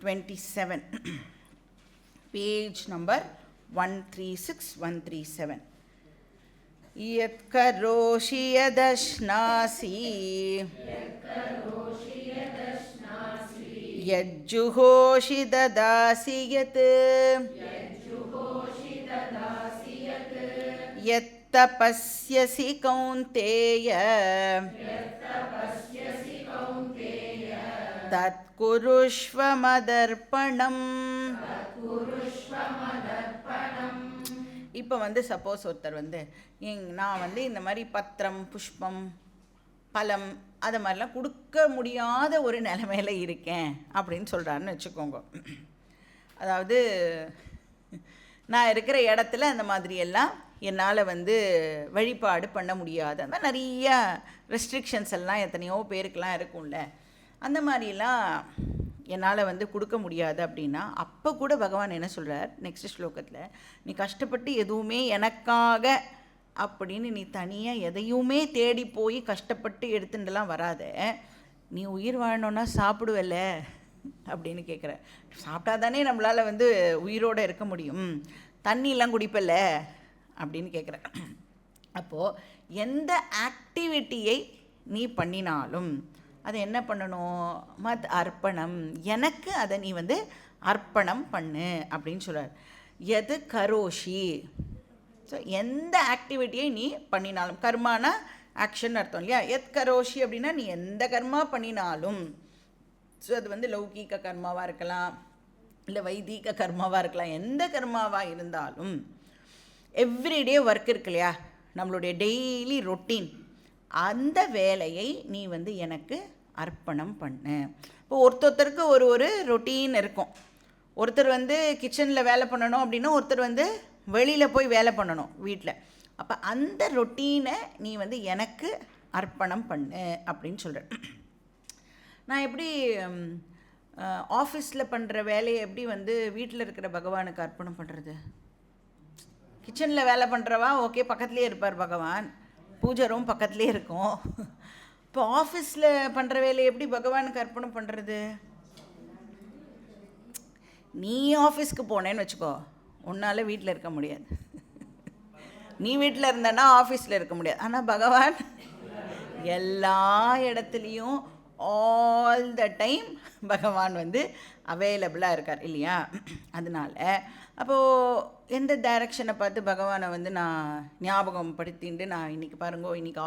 27, page number 136-137. Yat karoshi yadashnasi yajjuhoshi dadasi yat yat tapasyasi kaunteya tat kurushva madarpanam. இப்போ suppose ஒருத்தர் நான் இந்த மாதிரி பத்திரம், புஷ்பம், பழம் அதை மாதிரிலாம் கொடுக்க முடியாத ஒரு நிலைமையில் இருக்கேன் அப்படின்னு சொல்கிறாருன்னு வச்சுக்கோங்க. அதாவது நான் இருக்கிற இடத்துல அந்த மாதிரியெல்லாம் என்னால் வழிபாடு பண்ண முடியாது. அந்த மாதிரி நிறைய ரெஸ்ட்ரிக்ஷன்ஸ் எல்லாம் எத்தனையோ பேருக்கெலாம் இருக்கும்ல. அந்த மாதிரிலாம் என்னால் கொடுக்க முடியாது அப்படின்னா, அப்போ கூட பகவான் என்ன சொல்கிறார் நெக்ஸ்ட் ஸ்லோகத்தில், நீ கஷ்டப்பட்டு எதுவுமே எனக்காக அப்படின்னு நீ தனியாக எதையுமே தேடி போய் கஷ்டப்பட்டு எடுத்துட்டுலாம் வராத. நீ உயிர் வாழணுன்னா சாப்பிடுவல்ல அப்படின்னு கேட்குற. சாப்பிட்டா தானே நம்மளால் உயிரோடு இருக்க முடியும். தண்ணியெலாம் குடிப்பல்ல அப்படின்னு கேட்குற. அப்போது எந்த ஆக்டிவிட்டியை நீ பண்ணினாலும் அதை என்ன பண்ணணும்? மத் அர்ப்பணம், எனக்கு அதை நீ அர்ப்பணம் பண்ணு அப்படின்னு சொல்கிறார். எது கரோஷி, ஸோ எந்த ஆக்டிவிட்டியை நீ பண்ணினாலும், கர்மான ஆக்ஷன் அர்த்தம் இல்லையா? எத் கரோஷி அப்படின்னா நீ எந்த கர்மா பண்ணினாலும், ஸோ அது லௌகீக கர்மாவாக இருக்கலாம், இல்லை வைதீக கர்மாவாக இருக்கலாம், எந்த கர்மாவாக இருந்தாலும் எவ்ரிடே ஒர்க் இருக்கு இல்லையா, நம்மளுடைய டெய்லி ரொட்டீன், அந்த வேலையை நீ எனக்கு அர்ப்பணம் பண்ணு. இப்போ ஒருத்தருக்கு ஒரு ரொட்டீன் இருக்கும். ஒருத்தர் கிச்சனில் வேலை பண்ணணும் அப்படின்னா, ஒருத்தர் வெளியில் போய் வேலை பண்ணணும் வீட்டில். அப்போ அந்த ரொட்டீனை நீ எனக்கு அர்ப்பணம் பண்ணு அப்படின்னு சொல்கிறேன். நான் எப்படி ஆஃபீஸில் பண்ணுற வேலையை எப்படி வீட்டில் இருக்கிற பகவானுக்கு அர்ப்பணம் பண்ணுறது? கிச்சனில் வேலை பண்ணுறவா ஓகே, பக்கத்துலேயே இருப்பார் பகவான், பூஜை ரூம் பக்கத்துலேயே இருக்கும். இப்போ ஆஃபீஸில் பண்ணுற வேலையை எப்படி பகவானுக்கு அர்ப்பணம் பண்ணுறது? நீ ஆஃபீஸ்க்கு போனேன்னு வச்சுக்கோ, உன்னால் வீட்டில் இருக்க முடியாது. நீ வீட்டில் இருந்தனா ஆஃபீஸில் இருக்க முடியாது. ஆனால் பகவான் எல்லா இடத்துலையும் ஆல் த டைம் பகவான் அவைலபிளாக இருக்கார் இல்லையா? அதனால் அப்போது எந்த டைரக்ஷனை பார்த்து பகவானை நான் ஞாபகம் படுத்திட்டு நான் இன்றைக்கி பாருங்கோ இன்றைக்கி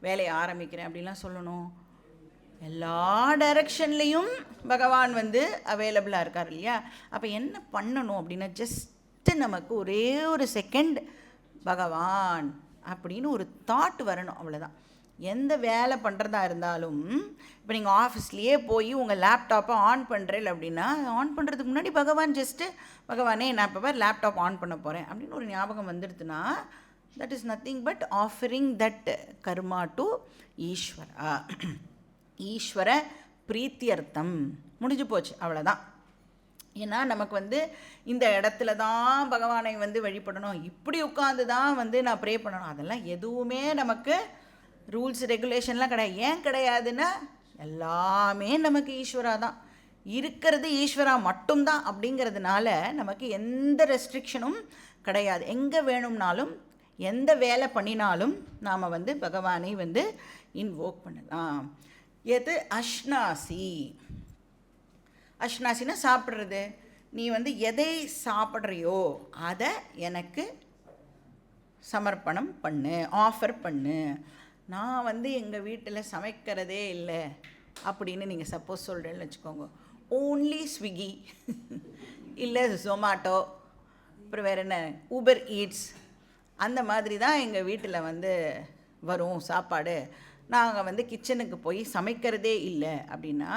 வேலையை ஆரம்பிக்கிறேன் அப்படிலாம் சொல்லணும்? எல்லா டைரக்ஷன்லேயும் பகவான் அவைலபிளாக இருக்கார் இல்லையா? அப்போ என்ன பண்ணணும் அப்படின்னா, ஜஸ்ட்டு நமக்கு ஒரே ஒரு செகண்ட் பகவான் அப்படின்னு ஒரு தாட் வரணும், அவ்வளோதான். எந்த வேலை பண்ணுறதா இருந்தாலும், இப்போ நீங்கள் ஆஃபீஸ்லேயே போய் உங்கள் லேப்டாப்பை ஆன் பண்ணுறேன் அப்படின்னா, ஆன் பண்ணுறதுக்கு முன்னாடி பகவான் ஜஸ்ட்டு பகவானே நான் இப்போ லேப்டாப் ஆன் பண்ண போகிறேன் அப்படின்னு ஒரு ஞாபகம் வந்துடுதுன்னா, that is nothing but offering that karma to Ishwara. ஈஸ்வர பிரீத்தியர்த்தம் முடிஞ்சு போச்சு, அவ்வளோதான். ஏன்னா நமக்கு இந்த இடத்துல தான் பகவானை வழிபடணும், இப்படி உட்காந்து தான் நான் ப்ரே பண்ணணும், அதெல்லாம் எதுவுமே நமக்கு ரூல்ஸ் ரெகுலேஷன்லாம் கிடையாது. ஏன் கிடையாதுன்னா, எல்லாமே நமக்கு ஈஸ்வரா தான் இருக்கிறது, ஈஸ்வரா மட்டும்தான். அப்படிங்கிறதுனால நமக்கு எந்த ரெஸ்ட்ரிக்ஷனும் கிடையாது. எங்கே வேணும்னாலும் எந்த வேலை பண்ணினாலும் நாம் பகவானை இன்வோக் பண்ணலாம். எது அஷ்னாசி, அஷ்னாசின்னா சாப்பிட்றது. நீ எதை சாப்பிட்றியோ அதை எனக்கு சமர்ப்பணம் பண்ணு, ஆஃபர் பண்ணு. நான் எங்கள் வீட்டில் சமைக்கிறதே இல்லை அப்படின்னு நீங்கள் சப்போஸ் சொல்கிறேன்னு வச்சுக்கோங்க. ஓன்லி ஸ்விக்கி இல்லை ஜொமாட்டோ, அப்புறம் வேறு என்ன ஊபர் ஈட்ஸ், அந்த மாதிரி தான் எங்கள் வீட்டில் வரும் சாப்பாடு. நாங்கள் கிச்சனுக்கு போய் சமைக்கிறதே இல்லை அப்படின்னா,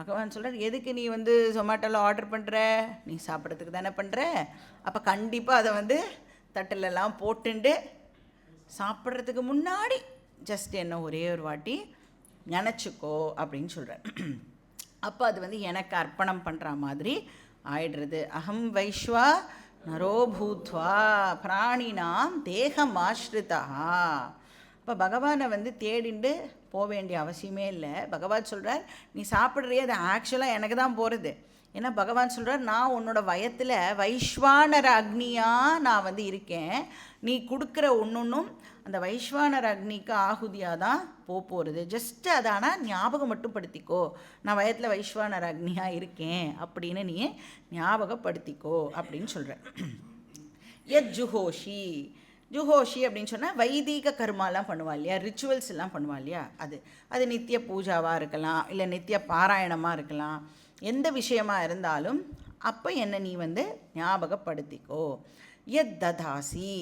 பகவான் சொல்கிறார், எதுக்கு நீ ஜொமாட்டோவில் ஆர்டர் பண்ணுற? நீ சாப்பிட்றதுக்கு தானே பண்ணுற. அப்போ கண்டிப்பாக அதை தட்டிலெல்லாம் போட்டுண்டு சாப்பிட்றதுக்கு முன்னாடி ஜஸ்ட் என்ன ஒரே ஒரு வாட்டி நினச்சிக்கோ அப்படின்னு சொல்கிறேன். அப்போ அது எனக்கு அர்ப்பணம் பண்ணுற மாதிரி ஆயிடுறது. அகம் வைஸ்வா நரோ பூத்வா பிராணினாம் தேகம் ஆஸ்ரிதா. இப்போ பகவானை தேடிண்டு போக வேண்டிய அவசியமே இல்லை. பகவான் சொல்கிறார், நீ சாப்பிட்றியே அது ஆக்சுவலாக எனக்கு தான் போகிறது. ஏன்னா பகவான் சொல்கிறார், நான் உன்னோட வயத்தில் வைஸ்வானர அக்னியாக நான் வந்து இருக்கேன். நீ கொடுக்குற ஒன்றும் அந்த வைஸ்வானர அக்னிக்கு ஆகுதியாக தான் போகிறது. ஜஸ்ட்டு அதை ஆனால் ஞாபகம் மட்டும் படுத்திக்கோ, நான் வயத்தில் வைஸ்வானர அக்னியாக இருக்கேன் அப்படின்னு நீ ஞாபகப்படுத்திக்கோ அப்படின்னு சொல்கிறேன். ஜுஹோஷி, ஜுஹோஷி அப்படின்னு சொன்னால் வைதிக கர்மாலாம் பண்ணுவா இல்லையா, ரிச்சுவல்ஸ் எல்லாம் பண்ணுவா இல்லையா, அது நித்திய பூஜாவாக இருக்கலாம், இல்லை நித்திய பாராயணமாக இருக்கலாம், எந்த விஷயமாக இருந்தாலும் அப்போ என்ன நீ வந்து ஞாபகப்படுத்திக்கோ. ததாசி,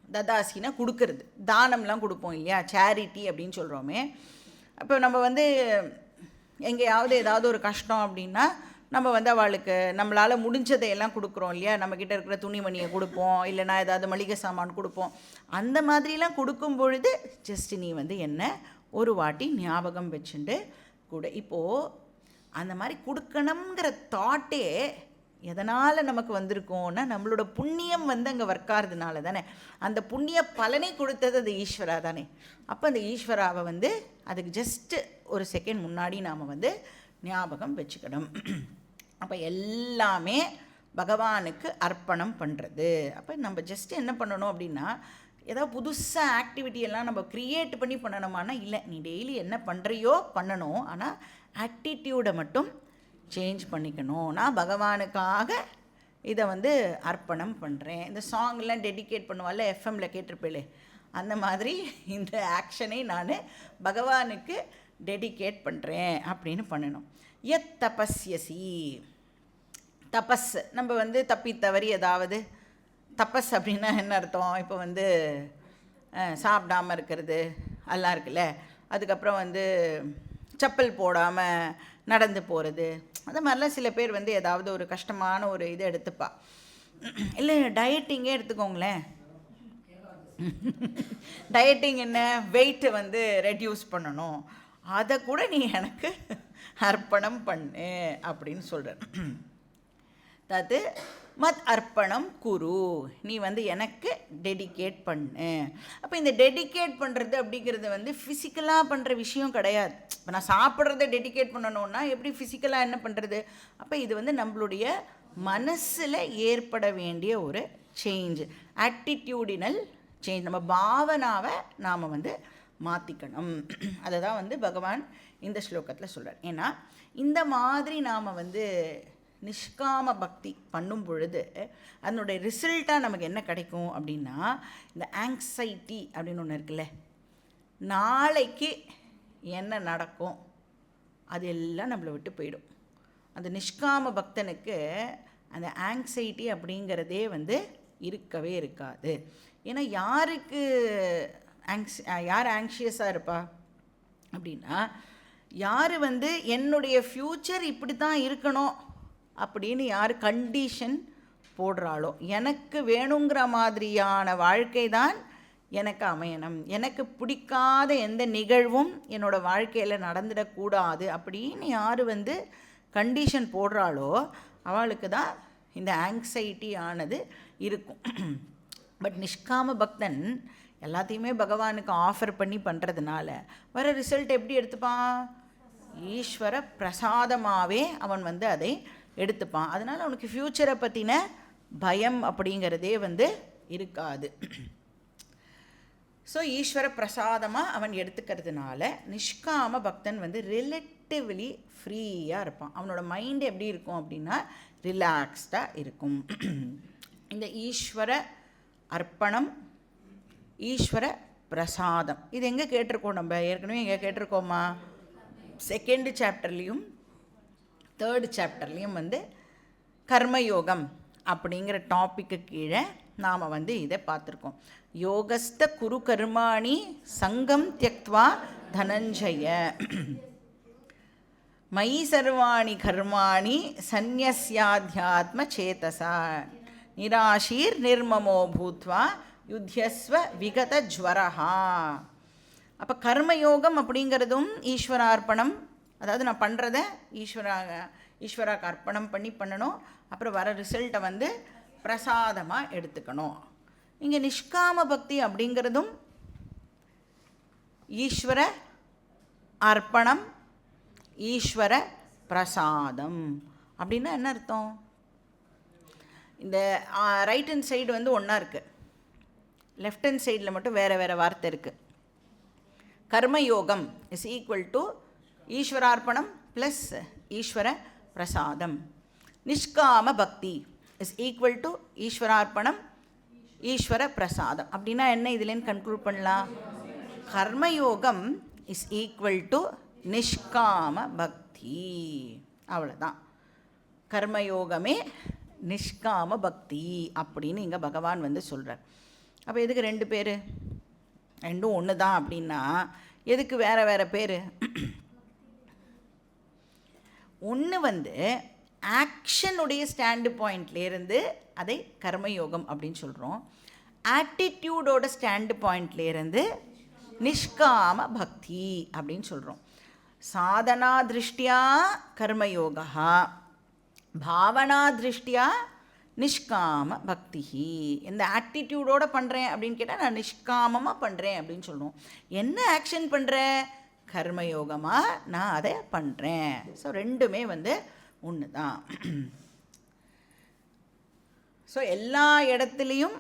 ததாசினா கொடுக்கறது, தானம்லாம் கொடுப்போம் இல்லையா, சேரிட்டி அப்படின்னு சொல்கிறோமே. அப்போ நம்ம வந்து எங்கேயாவது ஏதாவது ஒரு கஷ்டம் அப்படின்னா நம்ம வந்து அவளுக்கு நம்மளால் முடிஞ்சதையெல்லாம் கொடுக்குறோம் இல்லையா, நம்மக்கிட்ட இருக்கிற துணிமணியை கொடுப்போம், இல்லைனா ஏதாவது மளிகை சாமான் கொடுப்போம். அந்த மாதிரிலாம் கொடுக்கும் பொழுது ஜஸ்ட் நீ வந்து என்ன ஒரு வாட்டி ஞாபகம் வச்சுட்டு கூட. இப்போது அந்த மாதிரி கொடுக்கணுங்கிற தாட்டே எதனால் நமக்கு வந்திருக்கோன்னா நம்மளோட புண்ணியம் வந்து அங்கே வர்க்காரதுனால தானே. அந்த புண்ணிய பலனை கொடுத்தது அது ஈஸ்வரா தானே. அப்போ அந்த ஈஸ்வராவை வந்து அதுக்கு ஜஸ்ட்டு ஒரு செகண்ட் முன்னாடி நாம் வந்து ஞாபகம் வச்சுக்கணும். அப்போ எல்லாமே பகவானுக்கு அர்ப்பணம் பண்ணுறது. அப்போ நம்ம ஜஸ்ட்டு என்ன பண்ணணும் அப்படின்னா, ஏதாவது புதுசாக ஆக்டிவிட்டியெல்லாம் நம்ம க்ரியேட் பண்ணி பண்ணணுமானா இல்லை, நீ டெய்லி என்ன பண்ணுறியோ பண்ணணும், ஆனால் ஆட்டிடியூடை மட்டும் சேஞ்ச் பண்ணிக்கணும். நான் பகவானுக்காக இதை வந்து அர்ப்பணம் பண்ணுறேன். இந்த சாங்லாம் டெடிகேட் பண்ணுவாள் எஃப்எம்ல கேட்டிருப்பேளே, அந்த மாதிரி இந்த ஆக்ஷனை நான் பகவானுக்கு டெடிகேட் பண்ணுறேன் அப்படின்னு பண்ணணும். தபஸ்யசி, தபஸ் நம்ம வந்து தப்பி தவறி ஏதாவது தபஸ் அப்படின்னா என்ன அர்த்தம், இப்போ வந்து சாப்பிடாமல் இருக்கிறது எல்லாம் இருக்குல்ல, அதுக்கப்புறம் வந்து செப்பல் போடாமல் நடந்து போகிறது, அந்த மாதிரிலாம் சில பேர் வந்து ஏதாவது ஒரு கஷ்டமான ஒரு இதை எடுத்துப்பா. இல்லை டயட்டிங்கே எடுத்துக்கோங்களேன், டயட்டிங் என்ன, வெயிட்டை வந்து ரெடியூஸ் பண்ணணும், அதை கூட நீ எனக்கு அர்ப்பணம் பண்ணு அப்படின்னு சொல்கிற. அது மத் அர்ப்பணம் குரு, நீ வந்து எனக்கு டெடிகேட் பண்ணு. அப்போ இந்த டெடிகேட் பண்ணுறது அப்படிங்கிறது வந்து ஃபிசிக்கலாக பண்ணுற விஷயம் கிடையாது. இப்போ நான் சாப்பிட்றத டெடிகேட் பண்ணணுன்னா எப்படி ஃபிசிக்கலாக என்ன பண்ணுறது, அப்போ இது வந்து நம்மளுடைய மனசில் ஏற்பட வேண்டிய ஒரு சேஞ்ச், ஆட்டிடியூடினல் சேஞ்ச். நம்ம பாவனாவை நாம் வந்து மாற்றிக்கணும். அதை தான் வந்து பகவான் இந்த ஸ்லோகத்தில் சொல்கிறார். ஏன்னா இந்த மாதிரி நாம் வந்து நிஷ்காம பக்தி பண்ணும் பொழுது அதனுடைய ரிசல்ட்டாக நமக்கு என்ன கிடைக்கும் அப்படின்னா, இந்த ஆங்ஸைட்டி அப்படின்னு ஒன்று இருக்குல்ல, நாளைக்கு என்ன நடக்கும் அது எல்லாம் நம்மளை விட்டு போயிடும். அந்த நிஷ்காம பக்தனுக்கு அந்த ஆங்ஸைட்டி அப்படிங்கிறதே வந்து இருக்கவே இருக்காது. ஏன்னா யார் ஆங்ஷியஸாக இருப்பா அப்படின்னா, யார் வந்து என்னுடைய ஃப்யூச்சர் இப்படி தான் இருக்கணும் அப்படின்னு யார் கண்டிஷன் போடுறாளோ, எனக்கு வேணுங்கிற மாதிரியான வாழ்க்கை தான் எனக்கு அமையணும், எனக்கு பிடிக்காத எந்த நிகழ்வும் என்னோடய வாழ்க்கையில் நடந்துடக்கூடாது அப்படின்னு யார் வந்து கண்டிஷன் போடுறாளோ அவளுக்கு தான் இந்த ஆங்ஸைட்டி ஆனது இருக்கும். பட் நிஷ்காம பக்தன் எல்லாத்தையுமே பகவானுக்கு ஆஃபர் பண்ணி பண்ணுறதுனால வர ரிசல்ட் எப்படி எடுத்துப்பான், ஈஸ்வர பிரசாதமாகவே அவன் வந்து அதை எடுத்துப்பான். அதனால் அவனுக்கு ஃப்யூச்சரை பற்றின பயம் அப்படிங்கிறதே வந்து இருக்காது. ஸோ ஈஸ்வர பிரசாதமாக அவன் எடுத்துக்கிறதுனால நிஷ்காம பக்தன் வந்து ரிலேட்டிவ்லி ஃப்ரீயாக இருப்பான். அவனோட மைண்டு எப்படி இருக்கும் அப்படின்னா ரிலாக்ஸ்டாக இருக்கும். இந்த ஈஸ்வர அர்ப்பணம், ஈஸ்வர பிரசாதம், இது எங்கே கேட்டிருக்கோம், நம்ம ஏற்கனவே எங்கே கேட்டிருக்கோமா, செகண்ட் சாப்டர்லேயும் தேர்டு சாப்டர்லேயும் வந்து கர்மயோகம் அப்படிங்கிற டாப்பிக்கு கீழே நாம் வந்து இதை பார்த்துருக்கோம். யோகஸ்த குரு கர்மாணி சங்கம் தியக்த்வா தனஞ்சய மயி சர்வாணி கர்மாணி சந்நியஸ்யாத்யாத்ம சேதசா நிராஷீர் நிர்மமோ பூத்வா யுத்யஸ்வ விகத ஜ்வரஹா. அப்போ கர்மயோகம் அப்படிங்கிறதும் ஈஸ்வரார்ப்பணம், அதாவது நான் பண்ணுறத ஈஸ்வராக்கு அர்ப்பணம் பண்ணணும், அப்புறம் வர ரிசல்ட்டை வந்து பிரசாதமாக எடுத்துக்கணும். இங்கே நிஷ்காம பக்தி அப்படிங்கிறதும் ஈஸ்வர அர்ப்பணம், ஈஸ்வர பிரசாதம். அப்படின்னா என்ன அர்த்தம்? இந்த ரைட் ஹேண்ட் சைடு வந்து ஒன்றா இருக்குது, லெஃப்ட் ஹேண்ட் சைடில் மட்டும் வேறு வேறு வார்த்தை இருக்குது. கர்மயோகம் இஸ் ஈக்குவல் டு ஈஸ்வரார்ப்பணம் ப்ளஸ் ஈஸ்வர பிரசாதம். நிஷ்காம பக்தி இஸ் ஈக்குவல் டு ஈஸ்வரார்ப்பணம் ஈஸ்வர பிரசாதம். அப்படின்னா என்ன இதுலேன்னு கன்க்ளூட் பண்ணலாம்? கர்மயோகம் இஸ் ஈக்குவல் டு நிஷ்காம பக்தி. அவ்வளோதான். கர்மயோகமே நிஷ்காம பக்தி அப்படின்னு இங்கே பகவான் வந்து சொல்கிறார். அப்போ எதுக்கு 2 பேர்? ரெண்டும் ஒன்று தான் அப்படின்னா எதுக்கு வேறு வேறு பேர்? ஒன்று வந்து ஆக்ஷனுடைய ஸ்டாண்டு பாயிண்ட்லேருந்து அதை கர்மயோகம் அப்படின்னு சொல்கிறோம். ஆட்டிடியூடோட ஸ்டாண்டு பாயிண்ட்லேருந்து நிஷ்காம பக்தி அப்படின்னு சொல்கிறோம். சாதனா திருஷ்டியா கர்மயோகா, பாவனா திருஷ்டியா நிஷ்காம பக்தி. இந்த ஆட்டிடியூடோடு பண்ணுறேன் அப்படின்னு கேட்டால் நான் நிஷ்காமமாக பண்ணுறேன் அப்படின்னு சொல்லுவோம். என்ன ஆக்ஷன் பண்ணுறேன்? கர்மயோகமாக நான் அதை பண்ணுறேன். ஸோ ரெண்டுமே வந்து ஒன்று தான். ஸோ எல்லா இடத்துலையும்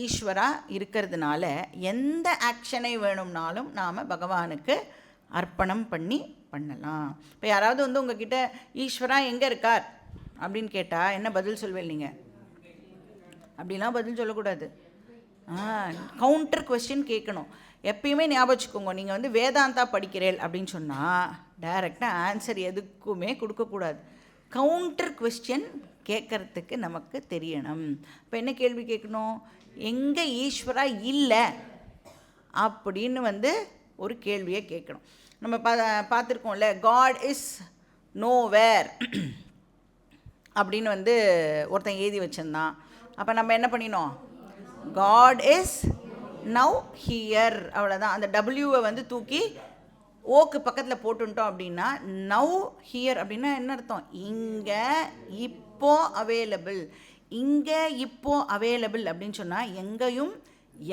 ஈஸ்வரா இருக்கிறதுனால எந்த ஆக்ஷனை வேணும்னாலும் நாம் பகவானுக்கு அர்ப்பணம் பண்ணலாம். இப்போ யாராவது வந்து உங்ககிட்ட ஈஸ்வரா எங்கே இருக்கார் அப்படின்னு கேட்டால் என்ன பதில் சொல்வேன் நீங்கள்? அப்படிலாம் பதில் சொல்லக்கூடாது. கவுண்டர் கொஸ்டின் கேட்கணும். எப்பயுமே ஞாபகம் வச்சுக்கோங்க, நீங்கள் வந்து வேதாந்தா படிக்கிறேன் அப்படின்னு சொன்னால் டைரெக்டாக ஆன்சர் எதுக்குமே கொடுக்கக்கூடாது. கவுண்டர் கொஸ்டின் கேட்குறதுக்கு நமக்கு தெரியணும். இப்போ என்ன கேள்வி கேட்கணும்? எங்கே ஈஸ்வரா இல்லை அப்படின்னு வந்து ஒரு கேள்வியை கேட்கணும். நம்ம பார்த்துருக்கோம்ல, காட் இஸ் நோவேர் அப்படின்னு வந்து ஒருத்தன் எழுதி வச்சுருந்தான். அப்போ நம்ம என்ன பண்ணினோம்? God is now here. அவ்வளோதான். அந்த டபிள்யூவை வந்து தூக்கி ஓக்கு பக்கத்தில் போட்டுட்டோம் அப்படின்னா நவ் ஹியர் அப்படின்னா என்ன அர்த்தம்? இங்கே இப்போ அவைலபிள். இங்கே இப்போ அவைலபிள் அப்படின்னு சொன்னால் எங்கேயும்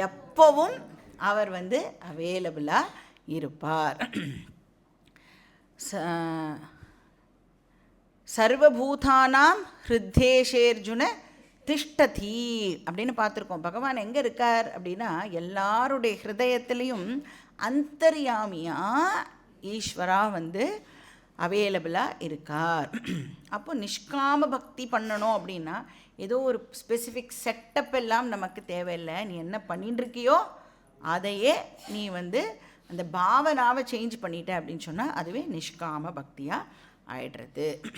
எப்போவும் அவர் வந்து அவைலபிளாக இருப்பார். சர்வபூதானாம் ஹிருத்தேஷேர்ஜுன திஷ்டதி அப்படின்னு பார்த்துருக்கோம். பகவான் எங்கே இருக்கார் அப்படின்னா எல்லாருடைய ஹிருதயத்துலேயும் அந்தர்யாமியாக ஈஸ்வரா வந்து அவைலபிளாக இருக்கார். அப்போ நிஷ்காம பக்தி பண்ணணும் அப்படின்னா ஏதோ ஒரு ஸ்பெசிஃபிக் செட்டப் எல்லாம் நமக்கு தேவையில்லை. நீ என்ன பண்ணிட்டுருக்கியோ அதையே நீ வந்து அந்த பாவனாவை சேஞ்ச் பண்ணிட்ட அப்படின்னு சொன்னால் அதுவே நிஷ்காம பக்தியாக ஆயிடுறது.